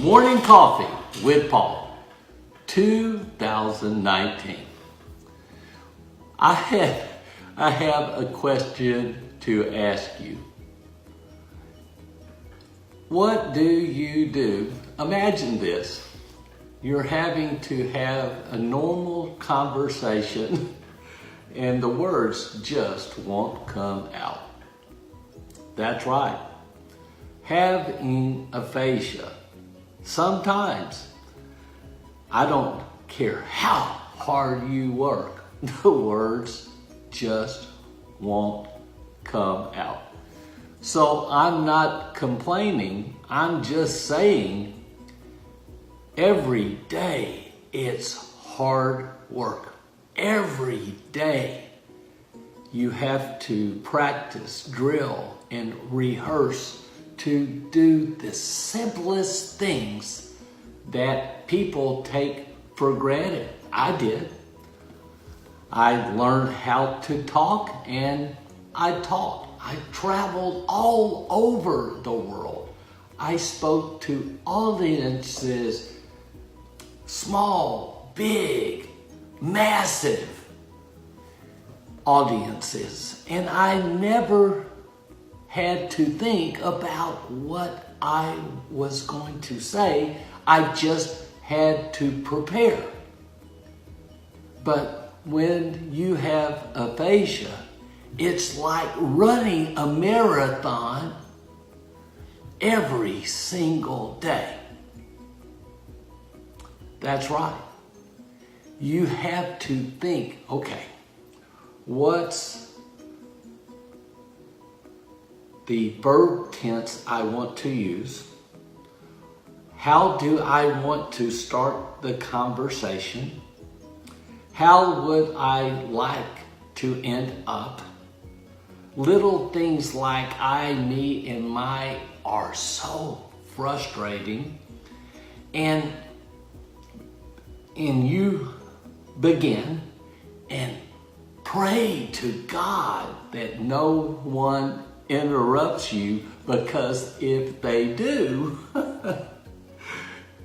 Morning Coffee with Paul, 2019. I have a question to ask you. What do you do? Imagine this. You're having to have a normal conversation and the words just won't come out. That's right. Having aphasia. Sometimes, I don't care how hard you work, the words just won't come out. So I'm not complaining, I'm just saying every day it's hard work. Every day you have to practice, drill, and rehearse to do the simplest things that people take for granted. I did. I learned how to talk and I taught. I traveled all over the world. I spoke to audiences, small, big, massive audiences. And I never had to think about what I was going to say. I just had to prepare. But when you have aphasia, it's like running a marathon every single day. That's right. You have to think, okay, what's the verb tense I want to use? How do I want to start the conversation? How would I like to end up? Little things like I, me, and my are so frustrating. And you begin and pray to God that no one interrupts you, because if they do,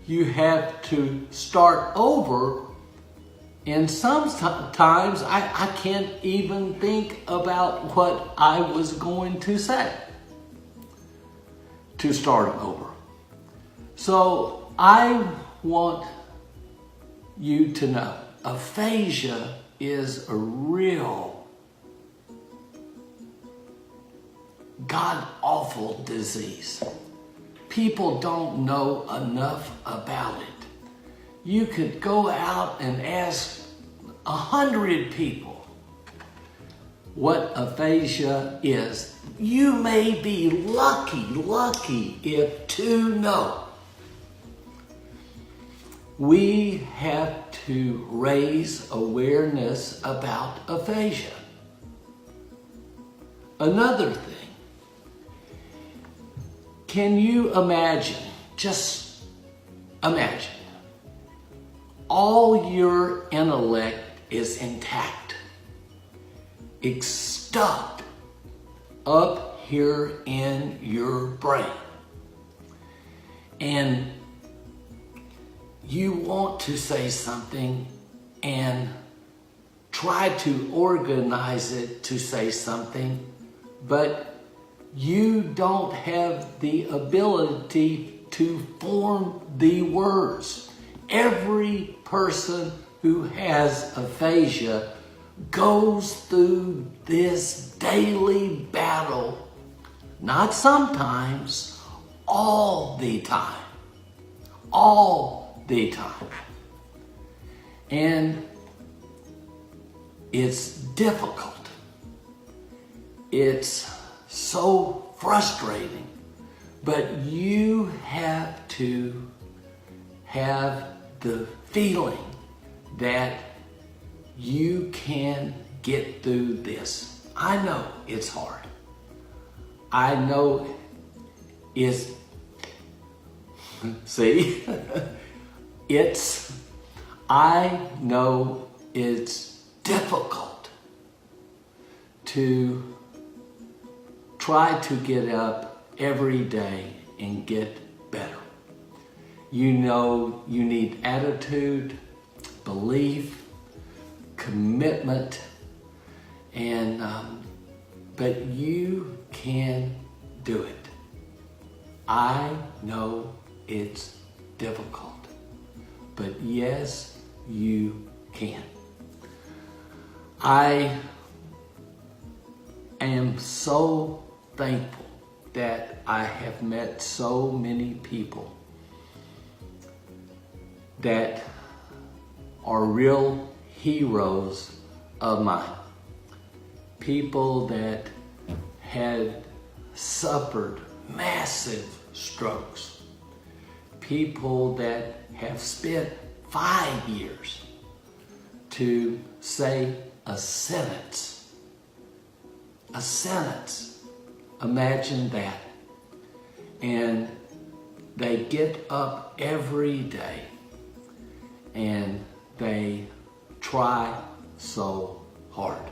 you have to start over. And sometimes I can't even think about what I was going to say to start over. So I want you to know aphasia is a real God-awful disease. People don't know enough about it. You could go out and ask 100 people what aphasia is. You may be lucky if 2 know. We have to raise awareness about aphasia. Another thing, can you imagine, just imagine, all your intellect is intact. It's stuck up here in your brain. And you want to say something and try to organize it to say something, but you don't have the ability to form the words. Every person who has aphasia goes through this daily battle, not sometimes, all the time. All the time. And it's difficult. It's so frustrating, but you have to have the feeling that you can get through this. I know it's hard. I know it's, see, I know it's difficult to try to get up every day and get better. You know you need attitude, belief, commitment, and but you can do it. I know it's difficult, but yes, you can. I am so thankful that I have met so many people that are real heroes of mine. People that had suffered massive strokes. People that have spent 5 years to say a sentence. A sentence. Imagine that. And they get up every day and they try so hard.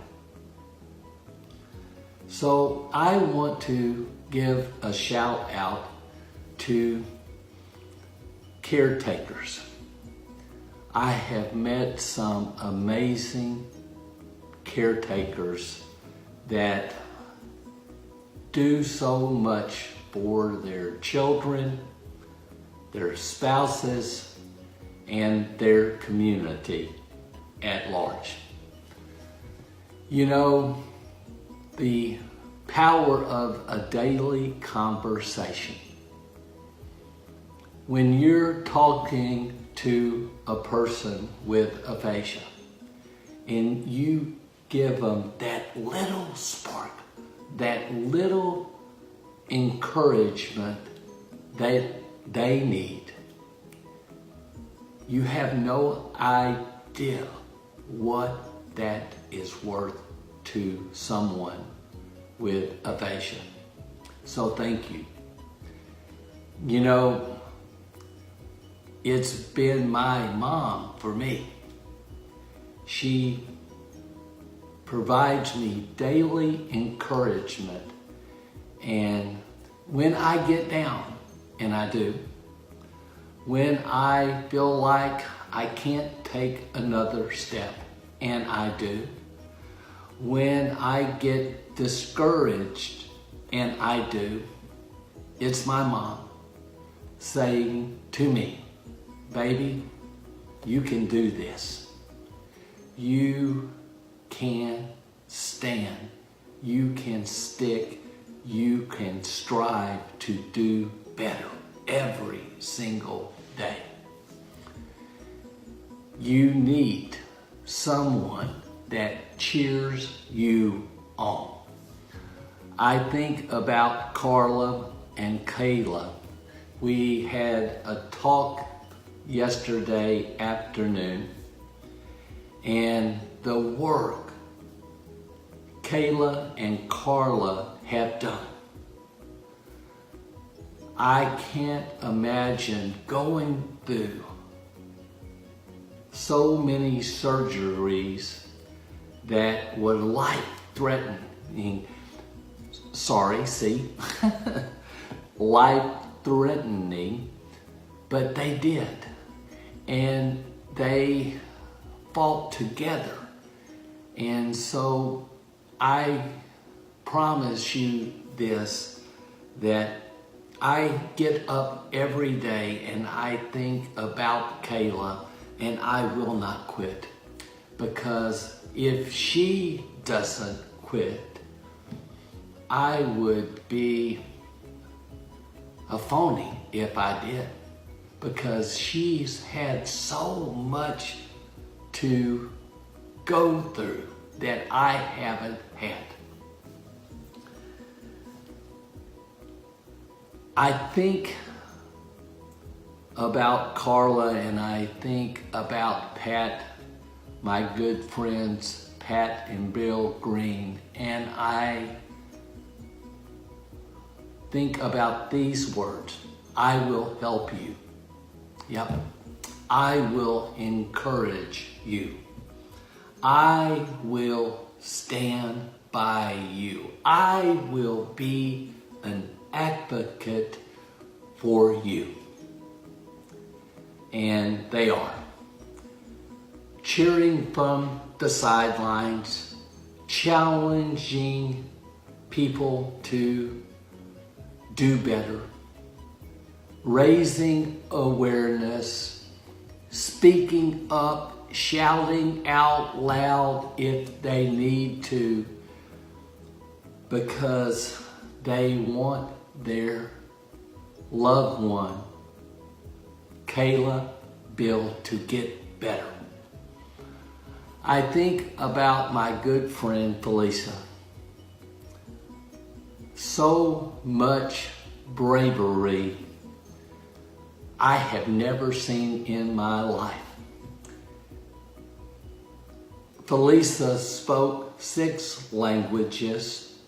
So I want to give a shout out to Caretakers. I have met some amazing caretakers that do so much for their children, their spouses, and their community at large. You know, the power of a daily conversation. When you're talking to a person with aphasia and you give them that little spark, that little encouragement that they need, you have no idea what that is worth to someone with aphasia. So thank you. You know, it's been my mom for me. She provides me daily encouragement, and when I get down, and I do, when I feel like I can't take another step, and I do, when I get discouraged, and I do, it's my mom saying to me, baby, you can do this. You can stand. You can stick. You can strive to do better every single day. You need someone that cheers you on. I think about Carla and Kayla. We had a talk yesterday afternoon, and the work Kayla and Carla have done. I can't imagine going through so many surgeries that were life-threatening. Life-threatening, but they did. And they fought together. And so I promise you this, that I get up every day and I think about Kayla, and I will not quit. Because if she doesn't quit, I would be a phony if I did. Because she's had so much to go through that I haven't had. I think about Carla, and I think about Pat, my good friends Pat and Bill Green, and I think about these words: I will help you. Yep. I will encourage you. I will stand by you. I will be an advocate for you. and they are. Cheering from the sidelines, challenging people to do better, raising awareness, speaking up, shouting out loud if they need to, because they want their loved one, Kayla, Bill, to get better. I think about my good friend Felicia. So much bravery I have never seen in my life. Felicia spoke 6 languages,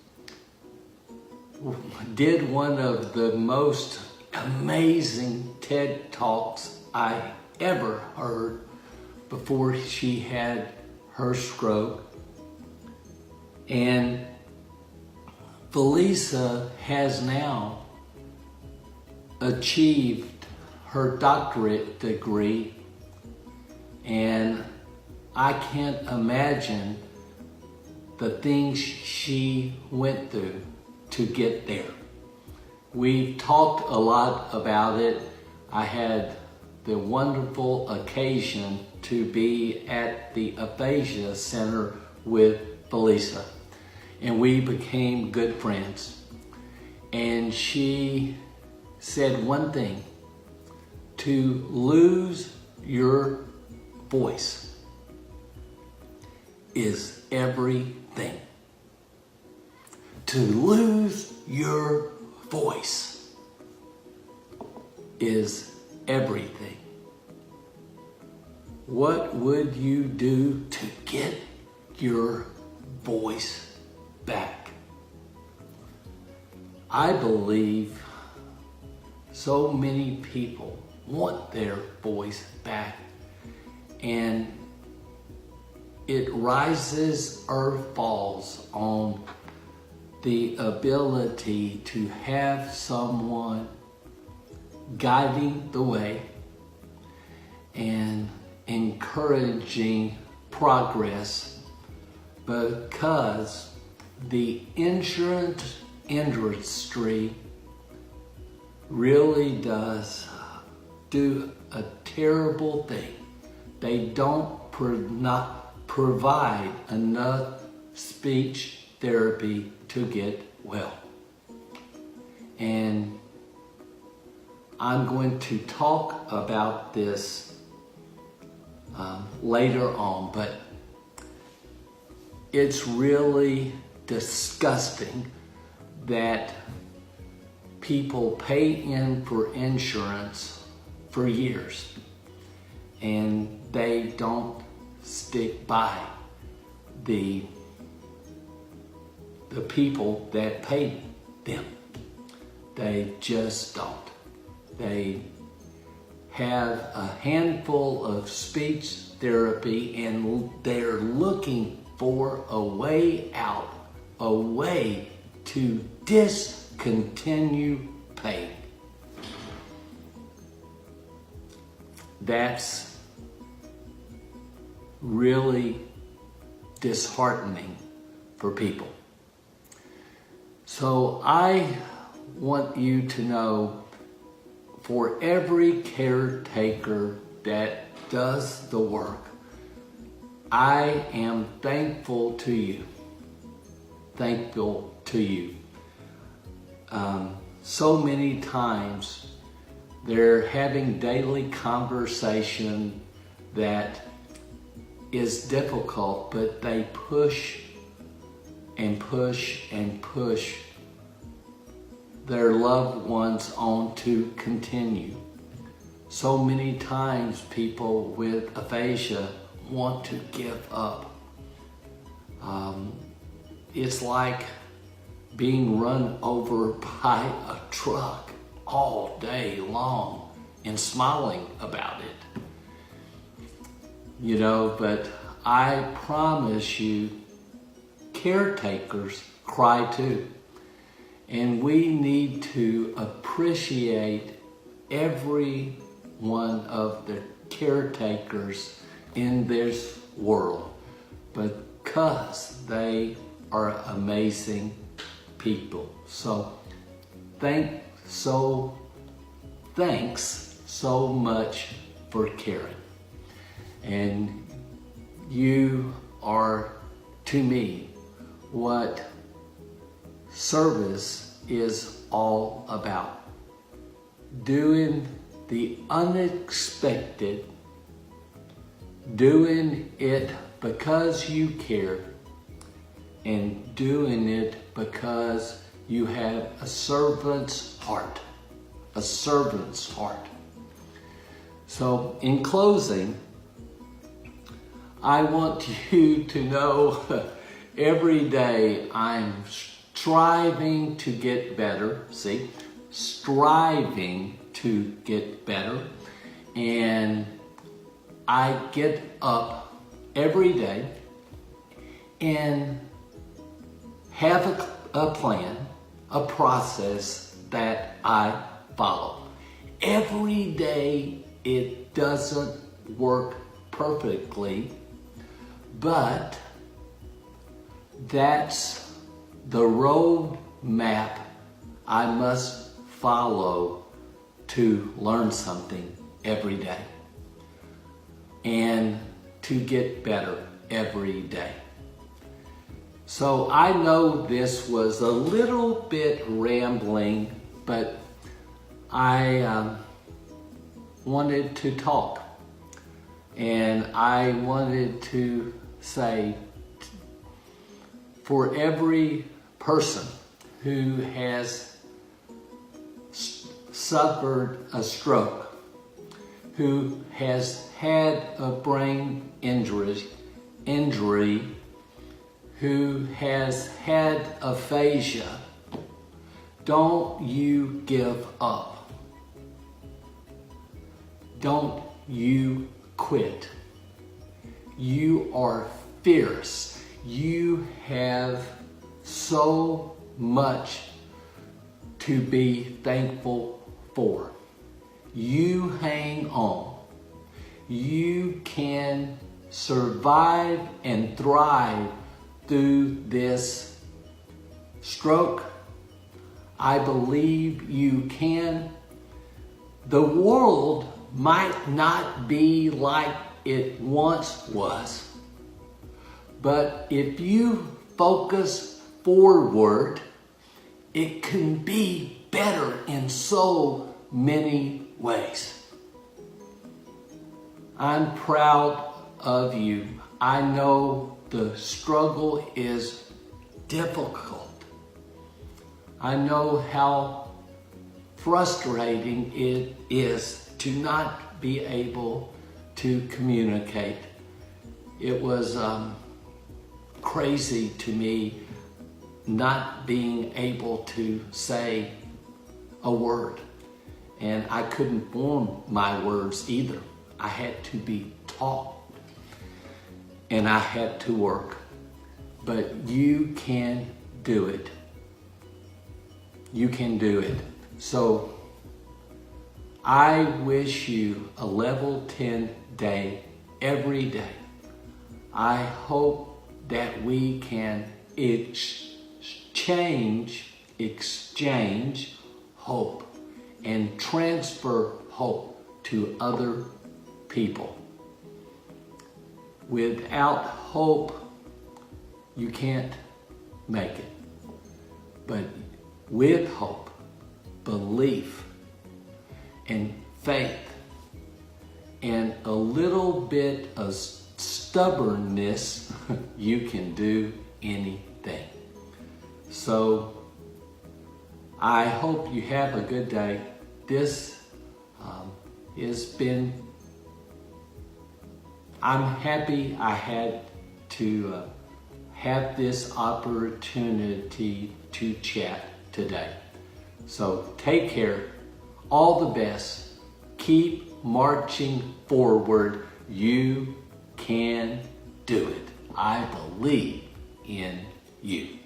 did one of the most amazing TED Talks I ever heard before she had her stroke. And Felicia has now achieved her doctorate degree, and I can't imagine the things she went through to get there. We've talked a lot about it. I had the wonderful occasion to be at the Aphasia Center with Felicia, and we became good friends. And she said one thing: to lose your voice is everything. To lose your voice is everything. What would you do to get your voice back? I believe so many people want their voice back, and it rises or falls on the ability to have someone guiding the way and encouraging progress, because the insurance industry really does do a terrible thing. They don't not provide enough speech therapy to get well. And I'm going to talk about this later on, but it's really disgusting that people pay in for insurance for years and they don't stick by the people that pay them. They just don't. They have a handful of speech therapy and they're looking for a way out, a way to discontinue pain. That's really disheartening for people. So I want you to know, for every caretaker that does the work, I am thankful to you. Thankful to you. So many times they're having daily conversation that is difficult, but they push and push and push their loved ones on to continue. So many times people with aphasia want to give up. It's like being run over by a truck all day long and smiling about it. You know, but I promise you, caretakers cry too. And we need to appreciate every one of the caretakers in this world because they are amazing people. So thanks so much for caring. And you are, to me, what service is all about. Doing the unexpected, doing it because you care, and doing it because you have a servant's heart. A servant's heart. So, in closing, I want you to know every day I'm striving to get better. See? Striving to get better. And I get up every day and have a plan, a process that I follow. Every day it doesn't work perfectly, but that's the road map I must follow to learn something every day and to get better every day. So I know this was a little bit rambling, but I wanted to talk, and I wanted to say, for every person who has suffered a stroke, who has had a brain injury, who has had aphasia, don't you give up. Don't you quit. You are fierce. You have so much to be thankful for. You hang on. You can survive and thrive through this stroke. I believe you can. The world might not be like it once was, but if you focus forward, it can be better in so many ways. I'm proud of you. I know the struggle is difficult. I know how frustrating it is to not be able to communicate. It was crazy to me not being able to say a word, and I couldn't form my words either. I had to be taught, and I had to work. But you can do it. You can do it. So I wish you a level 10 day every day. I hope that we can exchange hope and transfer hope to other people. Without hope, you can't make it. But with hope, belief, and faith, and a little bit of stubbornness, you can do anything. So I hope you have a good day. This has been, I'm happy I had to have this opportunity to chat today. So take care. All the best. Keep marching forward. You can do it. I believe in you.